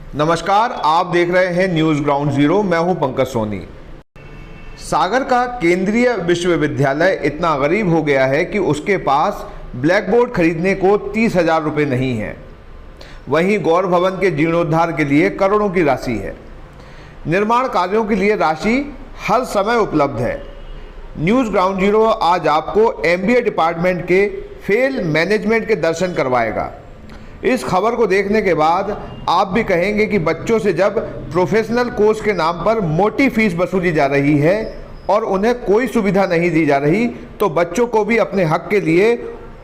नमस्कार, आप देख रहे हैं न्यूज़ ग्राउंड जीरो। मैं हूं पंकज सोनी। सागर का केंद्रीय विश्वविद्यालय इतना गरीब हो गया है कि उसके पास ब्लैक बोर्ड खरीदने को 30,000 रुपये नहीं है। वहीं गौर भवन के जीर्णोद्धार के लिए करोड़ों की राशि है। निर्माण कार्यों के लिए राशि हर समय उपलब्ध है। न्यूज़ ग्राउंड जीरो आज आपको MBA डिपार्टमेंट के फेल मैनेजमेंट के दर्शन करवाएगा। इस खबर को देखने के बाद आप भी कहेंगे कि बच्चों से जब प्रोफेशनल कोर्स के नाम पर मोटी फीस वसूली जा रही है और उन्हें कोई सुविधा नहीं दी जा रही, तो बच्चों को भी अपने हक के लिए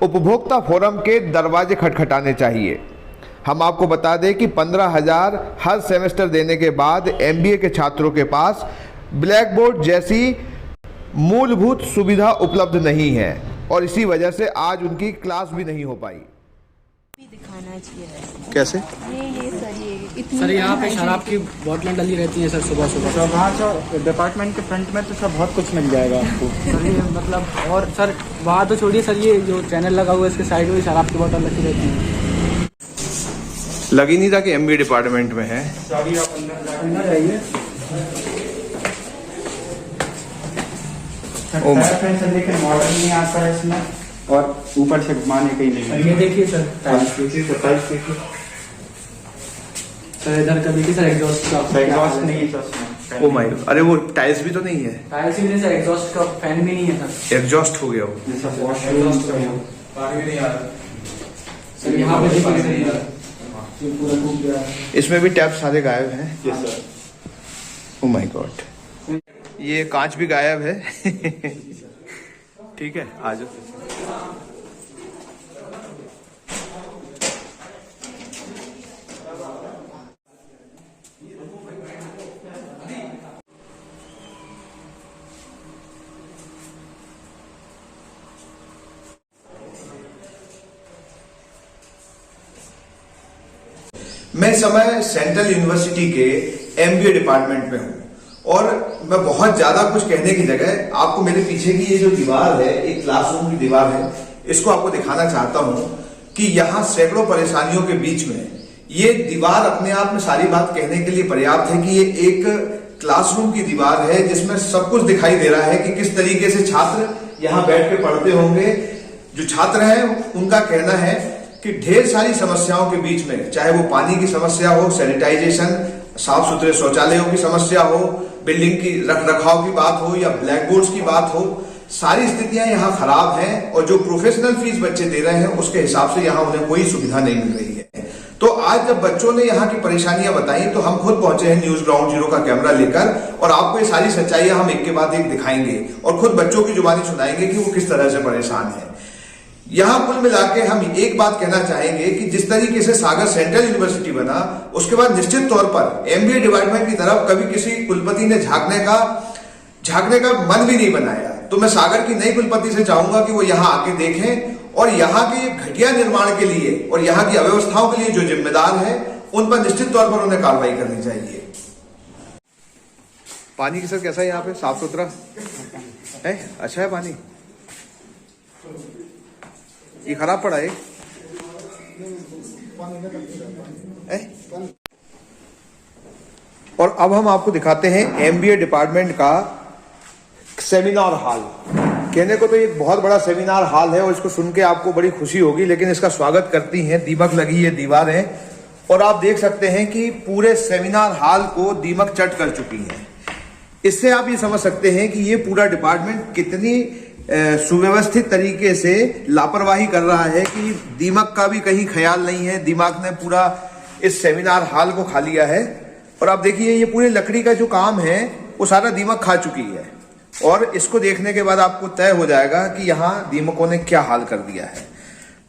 उपभोक्ता फोरम के दरवाजे खटखटाने चाहिए। हम आपको बता दें कि 15,000 हर सेमेस्टर देने के बाद MBA के छात्रों के पास ब्लैक बोर्ड जैसी मूलभूत सुविधा उपलब्ध नहीं है और इसी वजह से आज उनकी क्लास भी नहीं हो पाई। दिखाना चाहिए। कैसे? ये सर यहाँ पे शराब की बोतलें डली रहती हैं सर सुबह सुबह। तो वहाँ सर डिपार्टमेंट के फ्रंट में तो सर बहुत कुछ मिल जाएगा आपको। सर ये मतलब और सर वहाँ तो छोड़िए सर, ये जो चैनल लगा हुआ है इसके साइड में शराब की बोतल रखी रहती है। लग ही नहीं था कि MBA डिपार्टमेंट में है। सॉरी, आप अंदर जाइए। लेकिन मॉडल नहीं आता है इसमें और ऊपर से घुमाने का ही नहीं है। ये देखिए सर टाइल्स देखिए सर, इधर का देखिए सर एग्जॉस्ट का एग्जॉस्ट नहीं है सर। ओ माय गॉड, अरे वो टाइल्स भी तो नहीं है। टाइल्स भी नहीं सर, एग्जॉस्ट का फैन भी नहीं है सर। एग्जॉस्ट हो गया वो। जैसा वॉशरूम पानी भी नहीं आ रहा सर। यहाँ पे देखिए सर ये पूरा टूट गया है। इसमें भी टैप सारे गायब हैं। Yes sir. Oh my God, ये कांच भी गायब है। ठीक है, आ जाओ। मैं इस समय सेंट्रल यूनिवर्सिटी के MBA डिपार्टमेंट में हूं और मैं बहुत ज्यादा कुछ कहने की जगह आपको मेरे पीछे की ये जो दीवार है, एक क्लासरूम की दीवार है, इसको आपको दिखाना चाहता हूं कि यहाँ सैकड़ों परेशानियों के बीच में ये दीवार अपने आप में सारी बात कहने के लिए पर्याप्त है कि ये एक क्लासरूम की दीवार है जिसमें सब कुछ दिखाई दे रहा है कि किस तरीके से छात्र यहाँ बैठ के पढ़ते होंगे। जो छात्र हैं उनका कहना है कि ढेर सारी समस्याओं के बीच में, चाहे वो पानी की समस्या हो, सैनिटाइजेशन, साफ सुथरे शौचालयों की समस्या हो, बिल्डिंग की रखरखाव की बात हो या ब्लैक बोर्ड्स की बात हो, सारी स्थितियां यहाँ खराब हैं और जो प्रोफेशनल फीस बच्चे दे रहे हैं उसके हिसाब से यहाँ उन्हें कोई सुविधा नहीं मिल रही है। तो आज जब बच्चों ने यहाँ की परेशानियां बताई तो हम खुद पहुंचे हैं न्यूज़ ग्राउंड जीरो का कैमरा लेकर और आपको ये सारी सच्चाइयां हम एक के बाद एक दिखाएंगे और खुद बच्चों की जुबानी सुनाएंगे कि वो किस तरह से परेशान है। यहां कुल मिला के हम एक बात कहना चाहेंगे कि जिस तरीके से सागर सेंट्रल यूनिवर्सिटी बना, उसके बाद निश्चित तौर पर MBA डिपार्टमेंट की तरफ कभी किसी कुलपति ने झांकने का मन भी नहीं बनाया। तो मैं सागर की नई कुलपति से चाहूंगा कि वो यहाँ आके देखें और यहाँ के घटिया निर्माण के लिए और यहाँ की अव्यवस्थाओं के लिए जो जिम्मेदार है उन पर निश्चित तौर पर उन्हें कार्रवाई करनी चाहिए। पानी की सर कैसा है यहाँ पे? साफ सुथरा है? अच्छा है पानी? ये खराब पड़ा है? और अब हम आपको दिखाते हैं MBA डिपार्टमेंट का सेमिनार हॉल। कहने को तो ये बहुत बड़ा सेमिनार हॉल है और इसको सुन के आपको बड़ी खुशी होगी, लेकिन इसका स्वागत करती हैं दीमक लगी ये दीवारें और आप देख सकते हैं कि पूरे सेमिनार हॉल को दीमक चट कर चुकी है। इससे आप ये समझ सकते हैं कि ये पूरा डिपार्टमेंट कितनी सुव्यवस्थित तरीके से लापरवाही कर रहा है कि दीमक का भी कहीं ख्याल नहीं है। दीमक ने पूरा इस सेमिनार हॉल को खा लिया है और आप देखिए ये पूरे लकड़ी का जो काम है वो सारा दीमक खा चुकी है और इसको देखने के बाद आपको तय हो जाएगा कि यहाँ दीमकों ने क्या हाल कर दिया है।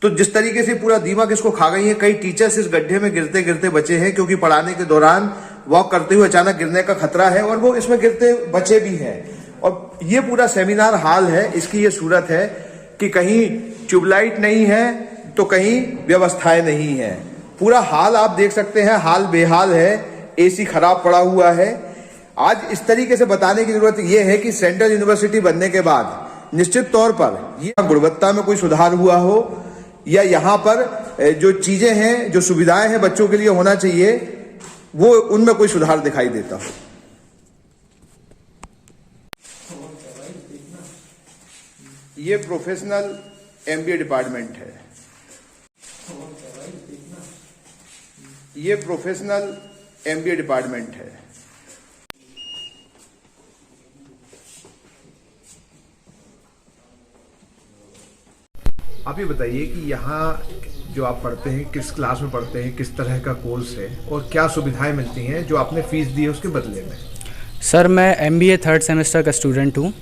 तो जिस तरीके से पूरा दीमक इसको खा गई है, कई टीचर्स इस गड्ढे में गिरते गिरते बचे हैं क्योंकि पढ़ाने के दौरान वॉक करते हुए अचानक गिरने का खतरा है और वो इसमें गिरते बचे भी हैं। और ये पूरा सेमिनार हॉल है, इसकी ये सूरत है कि कहीं ट्यूबलाइट नहीं है तो कहीं व्यवस्थाएं नहीं है। पूरा हाल आप देख सकते हैं, हाल बेहाल है, AC खराब पड़ा हुआ है। आज इस तरीके से बताने की जरूरत यह है कि सेंट्रल यूनिवर्सिटी बनने के बाद निश्चित तौर पर यह गुणवत्ता में कोई सुधार हुआ हो या यहाँ पर जो चीजें हैं, जो सुविधाएं हैं बच्चों के लिए होना चाहिए, वो उनमें कोई सुधार दिखाई देता हो। ये प्रोफेशनल एमबीए डिपार्टमेंट है। ये प्रोफेशनल एमबीए डिपार्टमेंट है। आप ये बताइए कि यहाँ जो आप पढ़ते हैं, किस क्लास में पढ़ते हैं, किस तरह का कोर्स है और क्या सुविधाएं मिलती हैं जो आपने फीस दी है उसके बदले में? सर मैं MBA 3rd सेमेस्टर का स्टूडेंट हूँ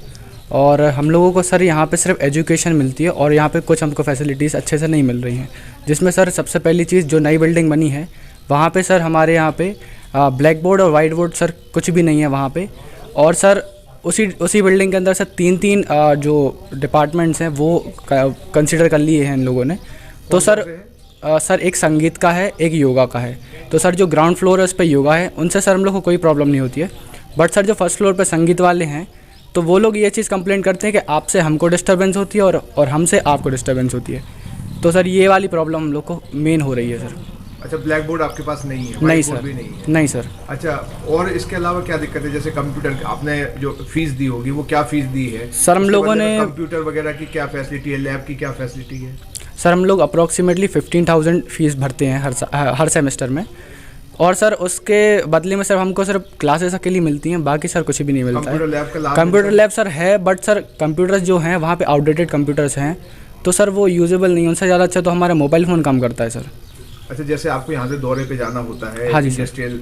और हम लोगों को सर यहाँ पे सिर्फ एजुकेशन मिलती है और यहाँ पे कुछ हमको फैसिलिटीज़ अच्छे से नहीं मिल रही हैं, जिसमें सर सबसे पहली चीज़ जो नई बिल्डिंग बनी है वहाँ पे सर हमारे यहाँ पे ब्लैक बोर्ड और वाइट बोर्ड सर कुछ भी नहीं है वहाँ पे। और सर उसी बिल्डिंग के अंदर सर तीन जो डिपार्टमेंट्स हैं वो कंसिडर कर लिए हैं इन लोगों ने। तो सर एक संगीत का है, एक योगा का है। तो सर जो ग्राउंड फ्लोर है उस पर योगा है, उनसे सर हम लोग को कोई प्रॉब्लम नहीं होती है। बट सर जो फर्स्ट फ्लोर पर संगीत वाले हैं तो वो लोग ये चीज़ कंप्लेन करते हैं कि आपसे हमको डिस्टर्बेंस होती है और हमसे आपको डिस्टर्बेंस होती है। तो सर ये वाली प्रॉब्लम हम लोग को मेन हो रही है सर। अच्छा, ब्लैक बोर्ड आपके पास नहीं है? नहीं सर, भी नहीं है? नहीं सर। अच्छा, और इसके अलावा क्या दिक्कत है? जैसे कंप्यूटर आपने जो फीस दी होगी वो क्या फीस दी है सर? हम लोगों ने कंप्यूटर वगैरह की क्या फैसिलिटी है, लैब की क्या फैसिलिटी है? सर हम लोग अप्रॉक्सीमेटली 15,000 फीस भरते हैं हर सेमेस्टर में। और सर उसके बदले में सर हमको सिर्फ क्लासेस अकेली मिलती हैं, बाकी सर कुछ भी नहीं मिलता है। कंप्यूटर लैब सर है, बट सर कंप्यूटर्स जो हैं वहाँ पे आउटडेटेड कंप्यूटर्स हैं, तो सर वो यूजेबल नहीं, उनसे ज़्यादा अच्छा तो हमारा मोबाइल फ़ोन काम करता है सर। अच्छा, जैसे आपको यहाँ से दौरे पे जाना होता है, हाँ जी, इंडस्ट्रियल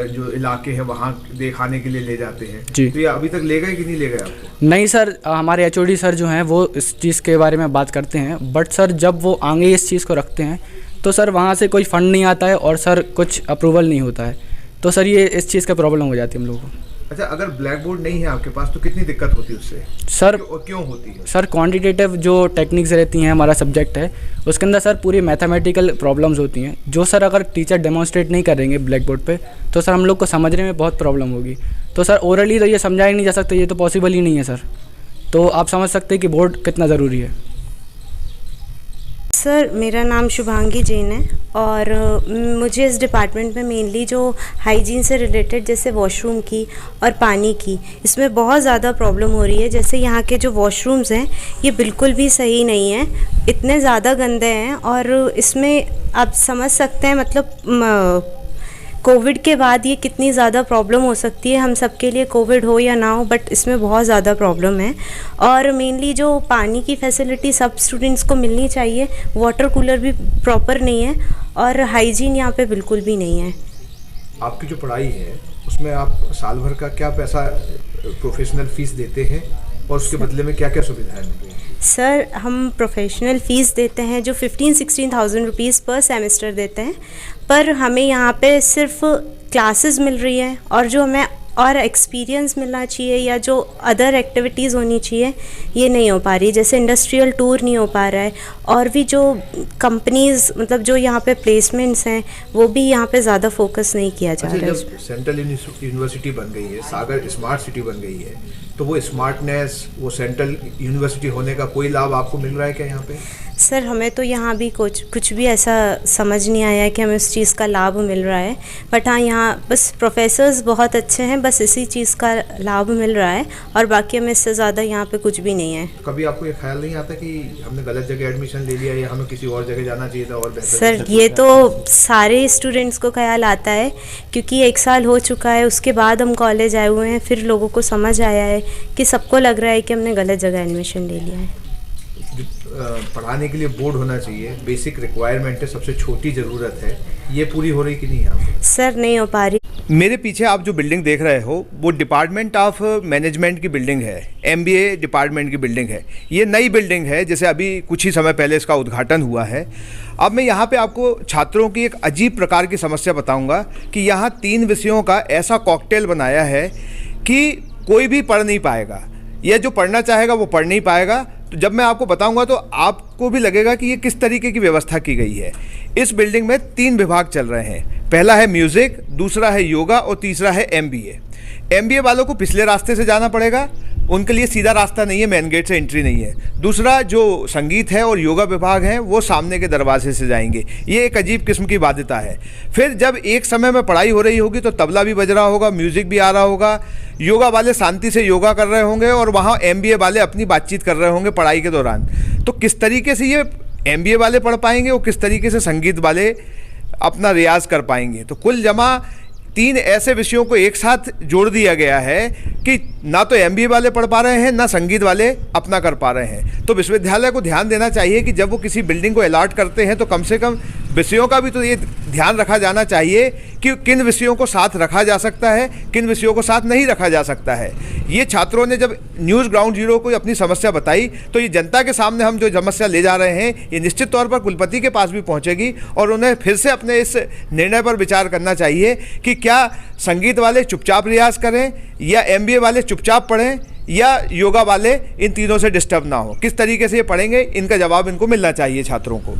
जो इलाके हैं वहाँ दिखाने के लिए ले जाते हैं जी, तो ये अभी तक ले गए कि नहीं ले गए आपको? नहीं सर, हमारे HOD सर जो हैं वो इस चीज़ के बारे में बात करते हैं, बट सर जब वो आगे इस चीज़ को रखते हैं तो सर वहाँ से कोई फंड नहीं आता है और सर कुछ अप्रूवल नहीं होता है। तो सर ये इस चीज़ का प्रॉब्लम हो जाती है हम लोगों को। अच्छा, अगर ब्लैक बोर्ड नहीं है आपके पास तो कितनी दिक्कत होती है उससे सर? क्यों होती है सर? क्वांटिटेटिव जो टेक्निक्स रहती हैं, हमारा सब्जेक्ट है, उसके अंदर सर पूरी मैथमेटिकल प्रॉब्लम्स होती हैं, जो सर अगर टीचर डेमोन्स्ट्रेट नहीं करेंगे ब्लैक बोर्ड पे तो सर हम लोग को समझने में बहुत प्रॉब्लम होगी। तो सर ओरली तो ये समझा ही नहीं जा सकता, ये तो पॉसिबल ही नहीं है सर। तो आप समझ सकते हैं कि बोर्ड कितना ज़रूरी है। सर मेरा नाम शुभांगी जैन है और मुझे इस डिपार्टमेंट में मेनली जो हाइजीन से रिलेटेड जैसे वॉशरूम की और पानी की, इसमें बहुत ज़्यादा प्रॉब्लम हो रही है। जैसे यहाँ के जो वॉशरूम्स हैं ये बिल्कुल भी सही नहीं है, इतने ज़्यादा गंदे हैं और इसमें आप समझ सकते हैं मतलब कोविड के बाद ये कितनी ज़्यादा प्रॉब्लम हो सकती है हम सबके लिए, कोविड हो या ना हो, बट इसमें बहुत ज़्यादा प्रॉब्लम है। और मेनली जो पानी की फैसिलिटी सब स्टूडेंट्स को मिलनी चाहिए, वाटर कूलर भी प्रॉपर नहीं है और हाइजीन यहाँ पे बिल्कुल भी नहीं है। आपकी जो पढ़ाई है उसमें आप साल भर का क्या पैसा प्रोफेशनल फीस देते हैं और उसके बदले में क्या क्या सुविधाएं मिलती हैं? सर हम प्रोफेशनल फ़ीस देते हैं जो 15-16,000 रुपीज़ पर सेमेस्टर देते हैं, पर हमें यहाँ पे सिर्फ क्लासेस मिल रही है और जो हमें और एक्सपीरियंस मिलना चाहिए या जो अदर एक्टिविटीज़ होनी चाहिए ये नहीं हो पा रही। जैसे इंडस्ट्रियल टूर नहीं हो पा रहा है और भी जो कंपनीज़ मतलब जो यहाँ पे प्लेसमेंट्स हैं वो भी यहाँ पे ज़्यादा फोकस नहीं किया जा रहा है। जब सेंट्रल यूनिवर्सिटी बन गई है, सागर स्मार्ट सिटी बन गई है, तो वो स्मार्टनेस, वो सेंट्रल यूनिवर्सिटी होने का कोई लाभ आपको मिल रहा है क्या यहाँ पे? सर हमें तो यहाँ भी कुछ भी ऐसा समझ नहीं आया है कि हमें उस चीज़ का लाभ मिल रहा है। बट हाँ, यहाँ बस प्रोफेसर्स बहुत अच्छे हैं, बस इसी चीज़ का लाभ मिल रहा है और बाकी हमें इससे ज़्यादा यहाँ पे कुछ भी नहीं है। कभी आपको ये ख्याल नहीं आता कि हमने गलत जगह एडमिशन ले लिया या हमें किसी और जगह जाना चाहिए था और बेहतर? सर ये तो सारे स्टूडेंट्स को ख्याल आता है क्योंकि 1 साल हो चुका है, उसके बाद हम कॉलेज आए हुए हैं, फिर लोगों को समझ आया है कि सबको लग रहा है कि हमने गलत जगह एडमिशन ले लिया है। पढ़ाने के लिए बोर्ड होना चाहिए, बेसिक रिक्वायरमेंट है, सबसे छोटी ज़रूरत है, ये पूरी हो रही कि नहीं यहाँ पे? सर नहीं हो पा रही। मेरे पीछे आप जो बिल्डिंग देख रहे हो वो डिपार्टमेंट ऑफ मैनेजमेंट की बिल्डिंग है, MBA डिपार्टमेंट की बिल्डिंग है। ये नई बिल्डिंग है, जैसे अभी कुछ ही समय पहले इसका उद्घाटन हुआ है। अब मैं यहाँ पे आपको छात्रों की एक अजीब प्रकार की समस्या बताऊँगा कि यहाँ 3 विषयों का ऐसा कॉकटेल बनाया है कि कोई भी पढ़ नहीं पाएगा, या जो पढ़ना चाहेगा वो पढ़ नहीं पाएगा। तो जब मैं आपको बताऊंगा तो आपको भी लगेगा कि ये किस तरीके की व्यवस्था की गई है। इस बिल्डिंग में 3 विभाग चल रहे हैं, पहला है म्यूज़िक, दूसरा है योगा और तीसरा है MBA। MBA वालों को पिछले रास्ते से जाना पड़ेगा, उनके लिए सीधा रास्ता नहीं है, मेन गेट से एंट्री नहीं है। दूसरा जो संगीत है और योगा विभाग है वो सामने के दरवाजे से जाएंगे, ये एक अजीब किस्म की बाध्यता है। फिर जब एक समय में पढ़ाई हो रही होगी तो तबला भी बज रहा होगा, म्यूज़िक भी आ रहा होगा, योगा वाले शांति से योगा कर रहे होंगे और वहाँ MBA वाले अपनी बातचीत कर रहे होंगे पढ़ाई के दौरान। तो किस तरीके से ये MBA वाले पढ़ पाएंगे और किस तरीके से संगीत वाले अपना रियाज कर पाएंगे? तो कुल जमा 3 ऐसे विषयों को एक साथ जोड़ दिया गया है कि ना तो MBA वाले पढ़ पा रहे हैं, ना संगीत वाले अपना कर पा रहे हैं। तो विश्वविद्यालय को ध्यान देना चाहिए कि जब वो किसी बिल्डिंग को अलॉट करते हैं तो कम से कम विषयों का भी तो ये ध्यान रखा जाना चाहिए कि किन विषयों को साथ रखा जा सकता है, किन विषयों को साथ नहीं रखा जा सकता है। ये छात्रों ने जब न्यूज़ ग्राउंड जीरो को अपनी समस्या बताई तो ये जनता के सामने हम जो समस्या ले जा रहे हैं ये निश्चित तौर पर कुलपति के पास भी पहुंचेगी और उन्हें फिर से अपने इस निर्णय पर विचार करना चाहिए कि क्या संगीत वाले चुपचाप रियाज करें या MBA वाले चुपचाप पढ़ें या योगा वाले इन तीनों से डिस्टर्ब ना हो। किस तरीके से ये पढ़ेंगे, इनका जवाब इनको मिलना चाहिए छात्रों को।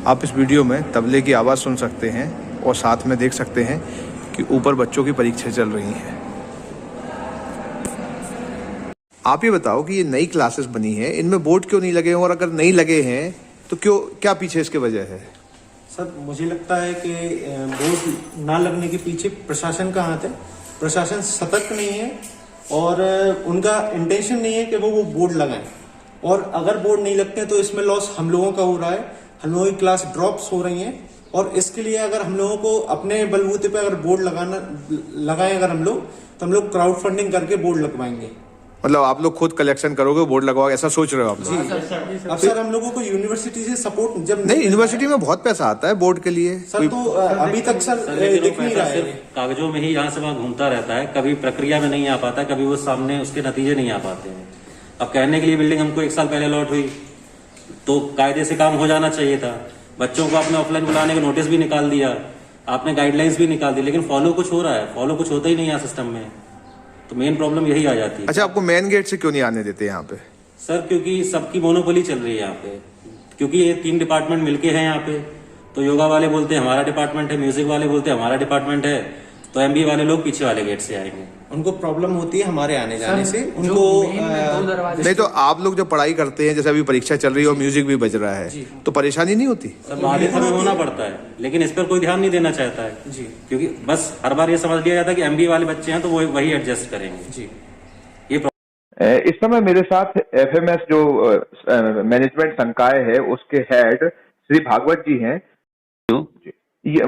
आप इस वीडियो में तबले की आवाज़ सुन सकते हैं और साथ में देख सकते हैं कि ऊपर बच्चों की परीक्षाएं चल रही हैं। आप ये बताओ कि ये नई क्लासेस बनी है, इनमें बोर्ड क्यों नहीं लगे हैं और अगर नहीं लगे हैं तो क्यों, क्या पीछे इसके वजह है? सर मुझे लगता है कि बोर्ड ना लगने के पीछे प्रशासन का हाथ है। प्रशासन सतर्क नहीं है और उनका इंटेंशन नहीं है कि वो बोर्ड लगाएं, और अगर बोर्ड नहीं लगते हैं तो इसमें लॉस हम लोगों का हो रहा है, हम लोगों की क्लास ड्रॉप्स हो रही हैं। और इसके लिए अगर हम लोगों को अपने बलबूते पे अगर बोर्ड लगाएं अगर हम लोग, तो हम लोग क्राउड फंडिंग करके बोर्ड लगवाएंगे। मतलब आप लोग खुद कलेक्शन करोगे, बोर्ड लगवाओगे, ऐसा सोच रहे हो आप लोग? जी। अब सर हम लोगों को यूनिवर्सिटी से सपोर्ट जब नहीं, यूनिवर्सिटी में बहुत पैसा आता है बोर्ड के लिए सर, तो अभी तक सर दिख नहीं रहा है। कागजों में ही यहाँ से वहाँ घूमता रहता है, कभी प्रक्रिया में नहीं आ पाता, कभी वो सामने उसके नतीजे नहीं आ पाते हैं। अब कहने के लिए बिल्डिंग हमको 1 साल पहले अलॉट हुई तो कायदे से काम हो जाना चाहिए था। बच्चों को आपने ऑफलाइन बुलाने का नोटिस भी निकाल दिया, आपने गाइडलाइंस भी निकाल दी, लेकिन फॉलो कुछ हो रहा है, फॉलो कुछ होता ही नहीं है सिस्टम में। तो मेन प्रॉब्लम यही आ जाती है। अच्छा, आपको मेन गेट से क्यों नहीं आने देते यहाँ पे? सर क्योंकि सबकी मोनोपोली चल रही है यहाँ पे, क्योंकि ये 3 डिपार्टमेंट मिलके हैं यहाँ पे। तो योगा वाले बोलते हैं हमारा डिपार्टमेंट है, म्यूजिक वाले बोलते हैं हमारा डिपार्टमेंट है, तो MBA वाले लोग पीछे वाले गेट से आएंगे। उनको प्रॉब्लम होती है हमारे आने जाने से, उनको नहीं तो आप लोग जब पढ़ाई करते हैं, जैसे अभी परीक्षा चल रही है और म्यूजिक भी बज रहा है, तो परेशानी नहीं होती? सर बाधित हमें होना पड़ता है, लेकिन इस पर कोई ध्यान नहीं देना चाहता है जी, क्योंकि बस हर बार ये समझ लिया जाता है कि MBA वाले बच्चे हैं तो वो वही एडजस्ट करेंगे जी। ये इस समय मेरे साथ FMS जो मैनेजमेंट संकाय है उसके हेड श्री भागवत जी हैं।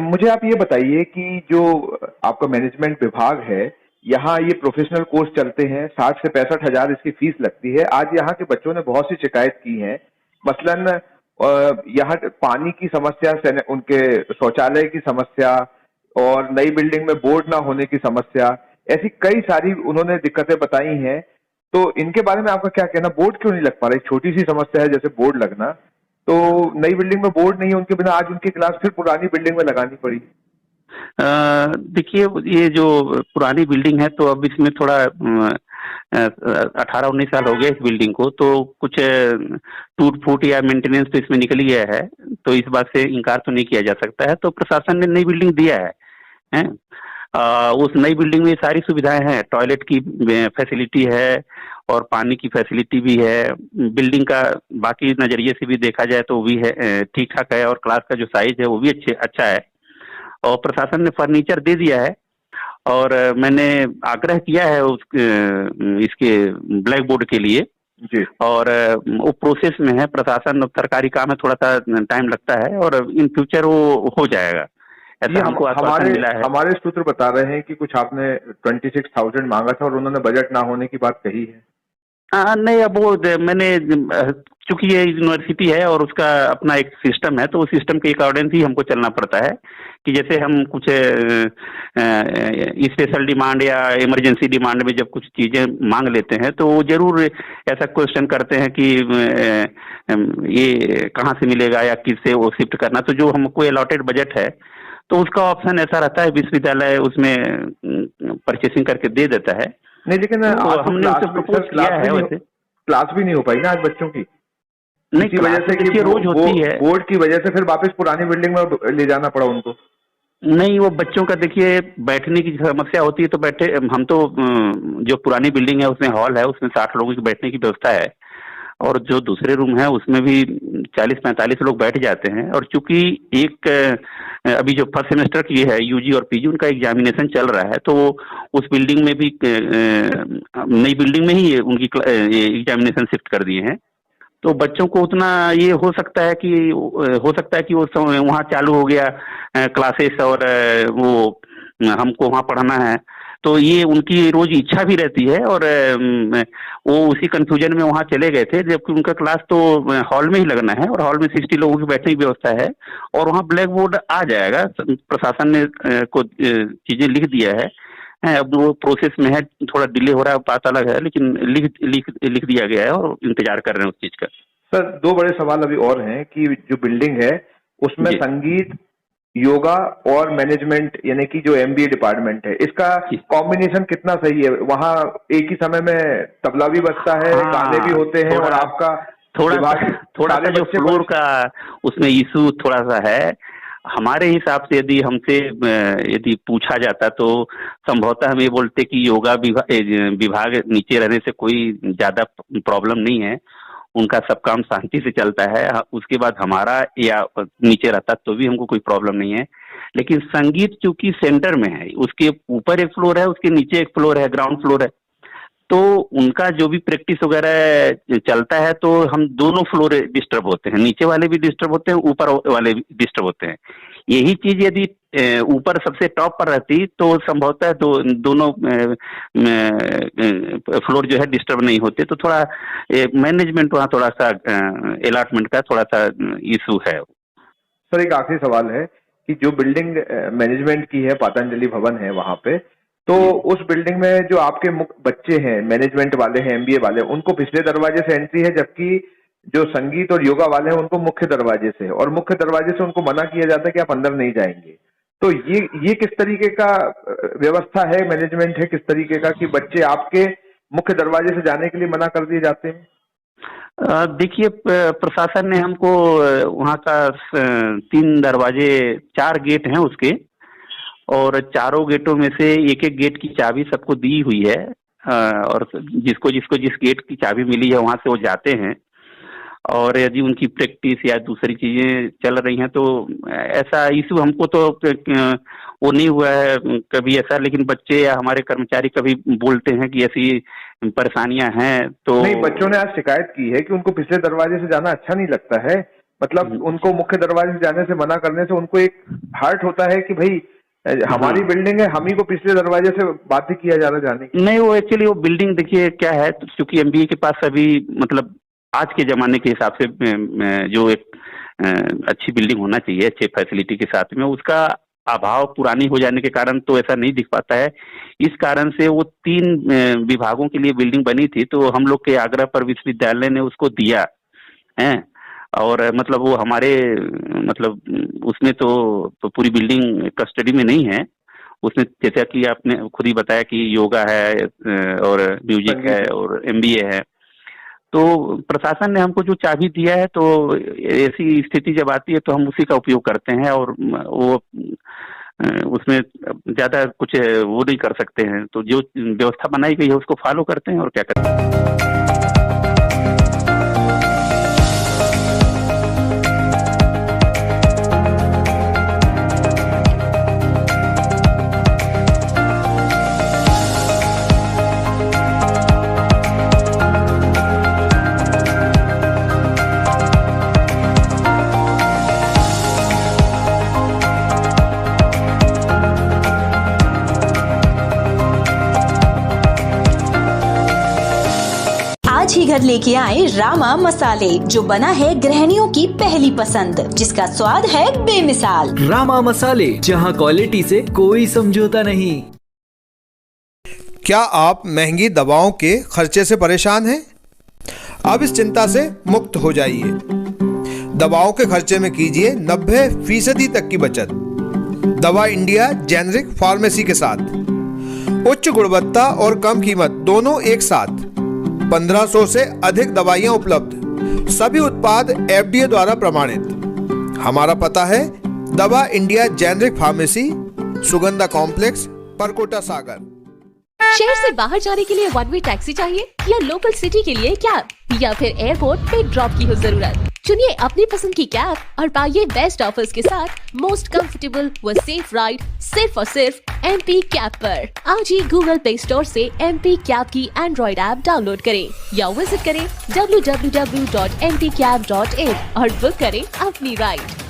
मुझे आप ये बताइए कि जो आपका मैनेजमेंट विभाग है, यहाँ ये प्रोफेशनल कोर्स चलते हैं, 60 से 65 हजार इसकी फीस लगती है। आज यहाँ के बच्चों ने बहुत सी शिकायत की है, मसलन यहाँ पानी की समस्या, उनके शौचालय की समस्या और नई बिल्डिंग में बोर्ड ना होने की समस्या, ऐसी कई सारी उन्होंने दिक्कतें बताई हैं। तो इनके बारे में आपका क्या कहना, बोर्ड क्यों नहीं लग पा रहा? एक छोटी सी समस्या है जैसे बोर्ड लगना, तो नई बिल्डिंग में बोर्ड नहीं है, उनके बिना आज उनकी क्लास फिर पुरानी बिल्डिंग में लगानी पड़ी। देखिए ये जो पुरानी बिल्डिंग है तो अब इसमें थोड़ा 18-19 साल हो गए इस बिल्डिंग को, तो कुछ टूट फूट या मेंटेनेंस तो इसमें निकल गया है, तो इस बात से इनकार तो नहीं किया जा सकता है। तो प्रशासन ने नई बिल्डिंग दिया है, उस नई बिल्डिंग में सारी सुविधाएं हैं, टॉयलेट की फैसिलिटी है और पानी की फैसिलिटी भी है। बिल्डिंग का बाकी नजरिए से भी देखा जाए तो वो भी है, ठीक ठाक है, और क्लास का जो साइज है वो भी अच्छा है। और प्रशासन ने फर्नीचर दे दिया है और मैंने आग्रह किया है इसके ब्लैक बोर्ड के लिए जी, और वो प्रोसेस में है। प्रशासन सरकारी काम है, थोड़ा सा टाइम लगता है और इन फ्यूचर वो हो जाएगा, ऐसा हमको आश्वासन मिला है। हमारे सूत्र बता रहे हैं कि कुछ आपने 26,000 मांगा था और उन्होंने बजट ना होने की बात कही है। नहीं, अब वो मैंने, चूंकि ये यूनिवर्सिटी है और उसका अपना एक सिस्टम है, तो उस सिस्टम के अकॉर्डिंग ही हमको चलना पड़ता है कि जैसे हम कुछ स्पेशल डिमांड या इमरजेंसी डिमांड में जब कुछ चीजें मांग लेते हैं तो वो जरूर ऐसा क्वेश्चन करते हैं कि ये कहाँ से मिलेगा या किससे वो शिफ्ट करना। तो जो हमको अलॉटेड बजट है तो उसका ऑप्शन ऐसा रहता है, विश्वविद्यालय उसमें परचेसिंग करके दे देता है। नहीं, लेकिन हमने उसे प्रपोज किया है, वैसे क्लास भी नहीं हो पाई ना आज बच्चों की, नहीं, वजह से कि रोज होती है, बोर्ड की वजह से फिर वापस पुरानी बिल्डिंग में ले जाना पड़ा उनको। नहीं, वो बच्चों का देखिए बैठने की समस्या होती है, तो बैठे हम तो जो पुरानी बिल्डिंग है उसमें हॉल है, उसमें 60 लोगों की बैठने की व्यवस्था है, और जो दूसरे रूम है उसमें भी 40-45 लोग बैठ जाते हैं। और चूंकि एक अभी जो फर्स्ट सेमेस्टर की है यूजी और पीजी, उनका एग्जामिनेशन चल रहा है, तो वो उस बिल्डिंग में भी नई बिल्डिंग में ही उनकी एग्जामिनेशन शिफ्ट कर दिए हैं। तो बच्चों को उतना ये हो सकता है कि वो वहाँ चालू हो गया क्लासेस, और वो हमको वहाँ पढ़ना है, तो ये उनकी रोज इच्छा भी रहती है, और वो उसी कंफ्यूजन में वहाँ चले गए थे, जबकि उनका क्लास तो हॉल में ही लगना है, और हॉल में 60 लोगों की बैठने की व्यवस्था है, और वहाँ ब्लैक बोर्ड आ जाएगा। प्रशासन ने को चीजें लिख दिया है, अब वो प्रोसेस में है, थोड़ा डिले हो रहा है, बात अलग है, लेकिन लिख दिया गया है और इंतजार कर रहे हैं उस चीज का। सर, 2 बड़े सवाल अभी और हैं कि जो बिल्डिंग है उसमें संगीत, योगा और मैनेजमेंट यानी कि जो एमबीए डिपार्टमेंट है, इसका कॉम्बिनेशन कितना सही है? वहाँ एक ही समय में तबला भी बजता है, गाने भी होते हैं, और आपका थोड़ा सा जो फ्लोर का उसमें इशू थोड़ा सा है। हमारे हिसाब से यदि पूछा जाता तो संभवतः हम ये बोलते कि योगा विभाग नीचे रहने से कोई ज्यादा प्रॉब्लम नहीं है, उनका सब काम शांति से चलता है। उसके बाद हमारा या नीचे रहता तो भी हमको कोई प्रॉब्लम नहीं है, लेकिन संगीत चूंकि सेंटर में है, उसके ऊपर एक फ्लोर है, उसके नीचे एक फ्लोर है, ग्राउंड फ्लोर है, तो उनका जो भी प्रैक्टिस वगैरह चलता है तो हम दोनों फ्लोर डिस्टर्ब होते हैं, नीचे वाले भी डिस्टर्ब होते हैं, ऊपर वाले भी डिस्टर्ब होते हैं। यही चीज यदि ऊपर सबसे टॉप पर रहती तो संभवतः दोनों फ्लोर जो है डिस्टर्ब नहीं होते। तो थोड़ा मैनेजमेंट वहाँ थोड़ा सा अलॉटमेंट का थोड़ा सा इशू है। सर, एक आखिरी सवाल है कि जो बिल्डिंग मैनेजमेंट की है, पतंजलि भवन है, वहाँ पे तो उस बिल्डिंग में जो आपके बच्चे हैं, मैनेजमेंट वाले हैं, एमबीए वाले, उनको पिछले दरवाजे से एंट्री है, जबकि जो संगीत और योगा वाले हैं उनको मुख्य दरवाजे से, और मुख्य दरवाजे से उनको मना किया जाता है कि आप अंदर नहीं जाएंगे। तो ये किस तरीके का व्यवस्था है, मैनेजमेंट है किस तरीके का कि बच्चे आपके मुख्य दरवाजे से जाने के लिए मना कर दिए जाते हैं? देखिए, प्रशासन ने हमको वहाँ का 3 दरवाजे, 4 गेट हैं उसके, और चारों गेटों में से एक गेट की चाबी सबको दी हुई है, और जिसको जिस गेट की चाबी मिली है वहां से वो जाते हैं। और यदि उनकी प्रैक्टिस या दूसरी चीजें चल रही हैं तो ऐसा इशू हमको तो वो नहीं हुआ है कभी ऐसा, लेकिन बच्चे या हमारे कर्मचारी कभी बोलते हैं कि ऐसी परेशानियां हैं। तो नहीं, बच्चों ने आज शिकायत की है कि उनको पिछले दरवाजे से जाना अच्छा नहीं लगता है, मतलब उनको मुख्य दरवाजे से जाने से मना करने से उनको एक हर्ट होता है कि भाई हमारी बिल्डिंग है, हम ही को पिछले दरवाजे से बातें किया जा रहा जाने की। नहीं, वो एक्चुअली वो बिल्डिंग देखिए क्या है, क्योंकि एमबीए के पास अभी मतलब आज के जमाने के हिसाब से जो एक अच्छी बिल्डिंग होना चाहिए अच्छे फैसिलिटी के साथ में, उसका अभाव पुरानी हो जाने के कारण तो ऐसा नहीं दिख पाता है। इस कारण से वो 3 विभागों के लिए बिल्डिंग बनी थी, तो हम लोग के आग्रह पर विश्वविद्यालय ने उसको दिया है, और मतलब वो हमारे मतलब उसमें तो पूरी बिल्डिंग कस्टडी में नहीं है। उसमें जैसा कि आपने खुद ही बताया कि योगा है और म्यूजिक है और एमबीए है, तो प्रशासन ने हमको जो चाबी दिया है, तो ऐसी स्थिति जब आती है तो हम उसी का उपयोग करते हैं, और वो उसमें ज्यादा कुछ वो नहीं कर सकते हैं। तो जो व्यवस्था बनाई गई है उसको फॉलो करते हैं, और क्या करते हैं। आज ही घर लेके आए रामा मसाले, जो बना है गृहिणियों की पहली पसंद, जिसका स्वाद है बेमिसाल। रामा मसाले, जहां क्वालिटी से कोई समझौता नहीं। क्या आप महंगी दवाओं के खर्चे से परेशान हैं? अब इस चिंता से मुक्त हो जाइए। दवाओं के खर्चे में कीजिए 90% तक की बचत। दवा इंडिया जेनेरिक फार्मेसी के साथ उच्च गुणवत्ता और कम कीमत दोनों एक साथ। 1500 से अधिक दवाइयां उपलब्ध, सभी उत्पाद FDA द्वारा प्रमाणित। हमारा पता है Dawa India generic pharmacy, Sugandha complex, Parkota Sagar. शहर से बाहर जाने के लिए वन वे टैक्सी चाहिए या लोकल सिटी के लिए कैब या फिर एयरपोर्ट पे ड्रॉप की हो जरूरत? चुनिए अपनी पसंद की कैब और पाइए बेस्ट ऑफर्स के साथ मोस्ट कंफर्टेबल व सेफ राइड सिर्फ और सिर्फ MP कैब पर। आज ही गूगल प्ले स्टोर से MP कैब की एंड्रॉइड ऐप डाउनलोड करें या विजिट करें www.mpcab.in और बुक करें अपनी राइड।